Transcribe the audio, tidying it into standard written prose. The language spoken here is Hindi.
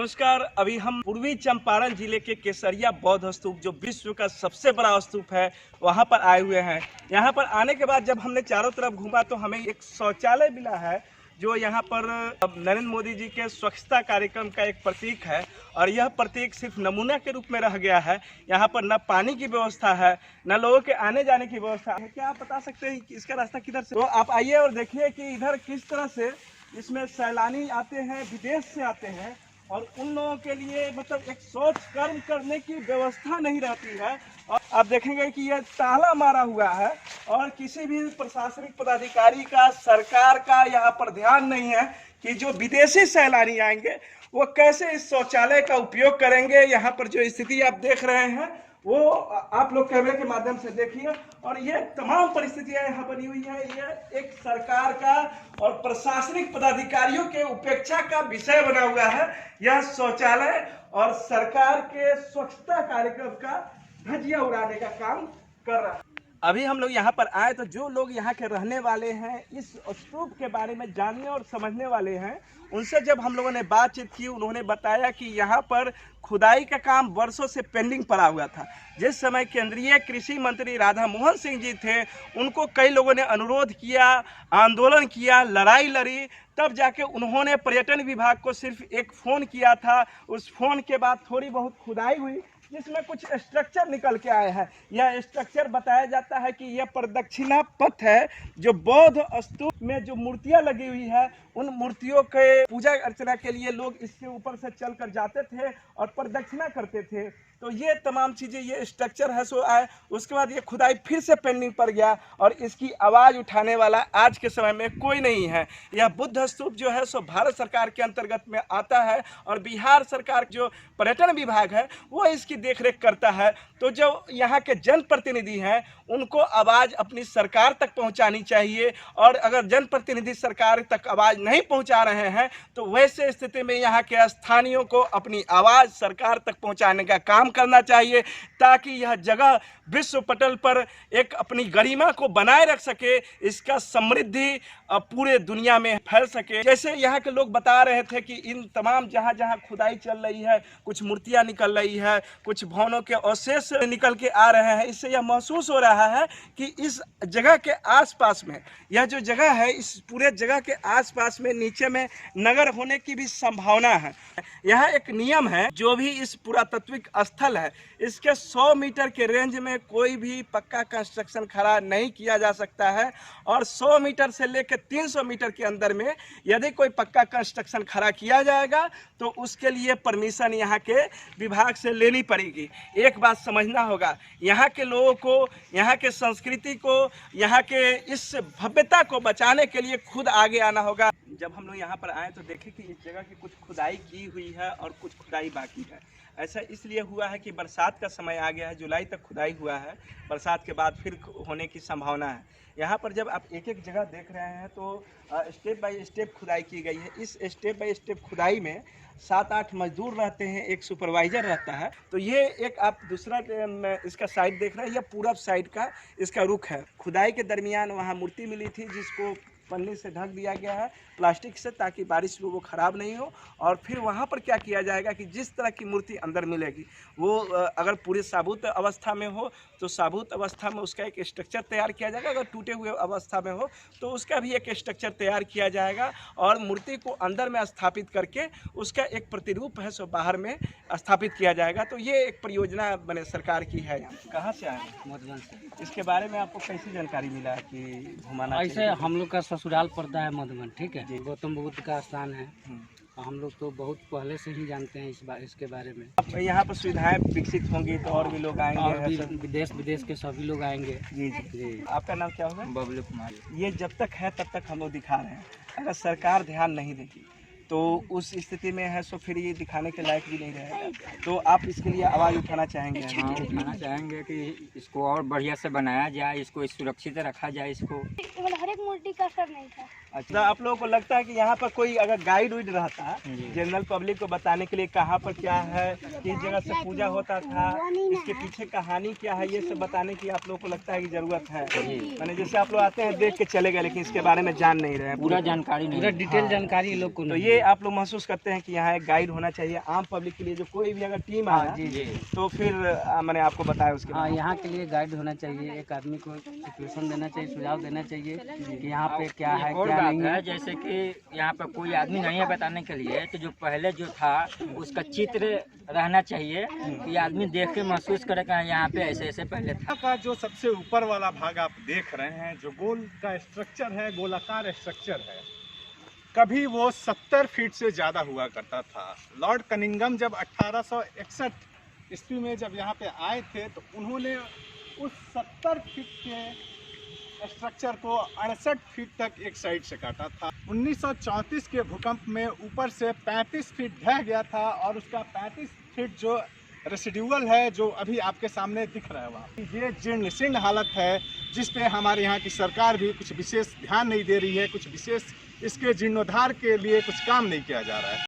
नमस्कार। अभी हम पूर्वी चंपारण जिले के केसरिया बौद्ध स्तूप जो विश्व का सबसे बड़ा स्तूप है वहां पर आए हुए हैं। यहां पर आने के बाद जब हमने चारों तरफ घूमा तो हमें एक शौचालय मिला है जो यहाँ पर नरेंद्र मोदी जी के स्वच्छता कार्यक्रम का एक प्रतीक है और यह प्रतीक सिर्फ नमूना के रूप में रह गया है। यहाँ पर न पानी की व्यवस्था है न लोगों के आने जाने की व्यवस्था है। क्या आप बता सकते हैं कि इसका रास्ता किधर से? तो आप आइए और देखिए कि इधर किस तरह से इसमें सैलानी आते हैं, विदेश से आते हैं और उन लोगों के लिए मतलब एक शौच कर्म करने की व्यवस्था नहीं रहती है। और आप देखेंगे कि यह ताला मारा हुआ है और किसी भी प्रशासनिक पदाधिकारी का, सरकार का यहाँ पर ध्यान नहीं है कि जो विदेशी सैलानी आएंगे वो कैसे इस शौचालय का उपयोग करेंगे। यहाँ पर जो स्थिति आप देख रहे हैं वो आप लोग कैमरे के माध्यम से देखिए और ये तमाम परिस्थितियां यहाँ बनी हुई है। ये एक सरकार का और प्रशासनिक पदाधिकारियों के उपेक्षा का विषय बना हुआ है। यह शौचालय और सरकार के स्वच्छता कार्यक्रम का धज्जियां उड़ाने का काम कर रहा है। अभी हम लोग यहाँ पर आए तो जो लोग यहाँ के रहने वाले हैं, इस स्तूप के बारे में जानने और समझने वाले हैं, उनसे जब हम लोगों ने बातचीत की उन्होंने बताया कि यहाँ पर खुदाई का काम वर्षों से पेंडिंग पड़ा हुआ था। जिस समय केंद्रीय कृषि मंत्री राधा मोहन सिंह जी थे उनको कई लोगों ने अनुरोध किया, आंदोलन किया, लड़ाई लड़ी, तब जाके उन्होंने पर्यटन विभाग को सिर्फ एक फ़ोन किया था। उस फ़ोन के बाद थोड़ी बहुत खुदाई हुई जिसमें कुछ स्ट्रक्चर निकल के आए हैं। यह स्ट्रक्चर बताया जाता है कि यह प्रदक्षिणा पथ है जो बौद्ध स्तूप में जो मूर्तियां लगी हुई है उन मूर्तियों के पूजा अर्चना के लिए लोग इसके ऊपर से चलकर जाते थे और प्रदक्षिणा करते थे। तो ये तमाम चीज़ें, ये स्ट्रक्चर है सो आए। उसके बाद ये खुदाई फिर से पेंडिंग पड़ गया और इसकी आवाज़ उठाने वाला आज के समय में कोई नहीं है। यह बुद्ध स्तूप जो है सो भारत सरकार के अंतर्गत में आता है और बिहार सरकार जो पर्यटन विभाग है वो इसकी देखरेख करता है। तो जो यहाँ के जनप्रतिनिधि हैं उनको आवाज़ अपनी सरकार तक पहुँचानी चाहिए और अगर जनप्रतिनिधि सरकार तक आवाज़ नहीं पहुँचा रहे हैं तो वैसे स्थिति में यहाँ के स्थानीयों को अपनी आवाज़ सरकार तक पहुँचाने का काम करना चाहिए ताकि यह जगह विश्व पटल पर एक अपनी गरिमा को बनाए रख सके, इसका समृद्धि पूरे दुनिया में फैल सके। जैसे यहाँ के लोग बता रहे थे कि इन तमाम जहाँ जहाँ खुदाई चल रही है कुछ मूर्तियाँ निकल रही है, कुछ भवनों के अवशेष निकल के आ रहे हैं। इससे यह महसूस हो रहा है कि इस जगह के आसपास में, यह जो जगह है इस पूरे जगह के आसपास में नीचे में नगर होने की भी संभावना है। यह एक नियम है, जो भी इस पुरातात्विक स्थल है इसके 100 मीटर के रेंज में कोई भी पक्का कंस्ट्रक्शन खड़ा नहीं किया जा सकता है और 100 मीटर से लेकर 300 मीटर के अंदर में यदि कोई पक्का कंस्ट्रक्शन खड़ा किया जाएगा तो उसके लिए परमिशन यहाँ के विभाग से लेनी पड़ेगी। एक बात समझना होगा, यहाँ के लोगों को, यहाँ के संस्कृति को, यहाँ के इस भव्यता को बचाने के लिए खुद आगे आना होगा। जब हम लोग यहाँ पर आए तो देखें कि इस जगह की कुछ खुदाई की हुई है और कुछ खुदाई बाकी है। ऐसा इसलिए हुआ है कि बरसात का समय आ गया है, जुलाई तक खुदाई हुआ है, बरसात के बाद फिर होने की संभावना है। यहाँ पर जब आप एक एक जगह देख रहे हैं तो स्टेप बाय स्टेप खुदाई की गई है। इस स्टेप बाय स्टेप खुदाई में 7-8 मजदूर रहते हैं, एक सुपरवाइजर रहता है। तो ये एक आप दूसरा इसका साइड देख रहे हैं, यह पूरब साइड का इसका रुख है। खुदाई के दरमियान वहाँ मूर्ति मिली थी जिसको पन्नी से ढक दिया गया है प्लास्टिक से ताकि बारिश में वो ख़राब नहीं हो। और फिर वहाँ पर क्या किया जाएगा कि जिस तरह की मूर्ति अंदर मिलेगी वो अगर पूरे साबुत अवस्था में हो तो साबुत अवस्था में उसका एक स्ट्रक्चर तैयार किया जाएगा, अगर टूटे हुए अवस्था में हो तो उसका भी एक स्ट्रक्चर तैयार किया जाएगा और मूर्ति को अंदर में स्थापित करके उसका एक प्रतिरूप है सो बाहर में स्थापित किया जाएगा। तो ये एक परियोजना बने सरकार की है। कहाँ से आए? मधुबन से। इसके बारे में आपको कैसी जानकारी मिला कि घुमाना? ऐसे हम लोग का ससुराल पड़ता है मधुबन, ठीक है, गौतम बुद्ध का स्थान है। हम लोग तो बहुत पहले से ही जानते हैं इसके बारे में। अब यहाँ पर सुविधाएं विकसित होंगी तो और भी लोग आएंगे और भी विदेश विदेश के सभी लोग आएंगे। जी जी। आपका नाम क्या होगा? बबलू कुमार। ये जब तक है तब तक हम लोग दिखा रहे हैं, अगर सरकार ध्यान नहीं देगी तो उस स्थिति में है सो फिर ये दिखाने के लायक भी नहीं रहेगा। तो आप इसके लिए आवाज़ उठाना चाहेंगे? हाँ, उठाना चाहेंगे कि इसको और बढ़िया से बनाया जाए, इसको सुरक्षित रखा जाए। इसको हर एक मूर्ति का असर नहीं था। अच्छा, आप लोगों को लगता है कि यहाँ पर कोई अगर गाइड वाइड रहता जनरल पब्लिक को बताने के लिए कहाँ पर क्या है, किस जगह से पूजा होता था, इसके पीछे कहानी क्या है, ये सब बताने की आप लोगों को लगता है कि जरूरत है? मैंने जैसे आप लोग आते हैं देख के चले गए लेकिन इसके बारे में जान नहीं रहे, पूरा जानकारी नहीं, पूरा डिटेल जानकारी लोग को तो ये ये आप लोग महसूस करते हैं कि यहाँ एक गाइड होना चाहिए आम पब्लिक के लिए, जो कोई भी अगर टीम आया जी जी। तो फिर मैंने आपको बताया उसके हाँ, बाद। यहाँ के लिए गाइड होना चाहिए, एक आदमी को सिचुएशन देना चाहिए, सुझाव देना चाहिए कि यहाँ पे क्या है और क्या बात नहीं है, है। जैसे कि यहाँ पे कोई आदमी नहीं है बताने के लिए, तो जो पहले जो था उसका चित्र रहना चाहिए कि आदमी देख के महसूस करे कि यहाँ पे ऐसे ऐसे पहले था। यहाँ का जो सबसे ऊपर वाला भाग आप देख रहे हैं, जो गोल का स्ट्रक्चर है, गोलाकार स्ट्रक्चर है, कभी वो 70 फीट से ज़्यादा हुआ करता था। लॉर्ड कनिंगम जब 1861 ईस्वी में जब यहाँ पे आए थे तो उन्होंने उस 70 फीट के स्ट्रक्चर को 68 फीट तक एक साइड से काटा था। 1934 के भूकंप में ऊपर से 35 फीट ढह गया था और उसका 35 फीट जो रेसिड्यूअल है, जो अभी आपके सामने दिख रहा है वहाँ, ये जीर्ण शीर्ण हालत है, जिस पे हमारे यहाँ की सरकार भी कुछ विशेष ध्यान नहीं दे रही है, कुछ विशेष इसके जीर्णोद्धार के लिए कुछ काम नहीं किया जा रहा है।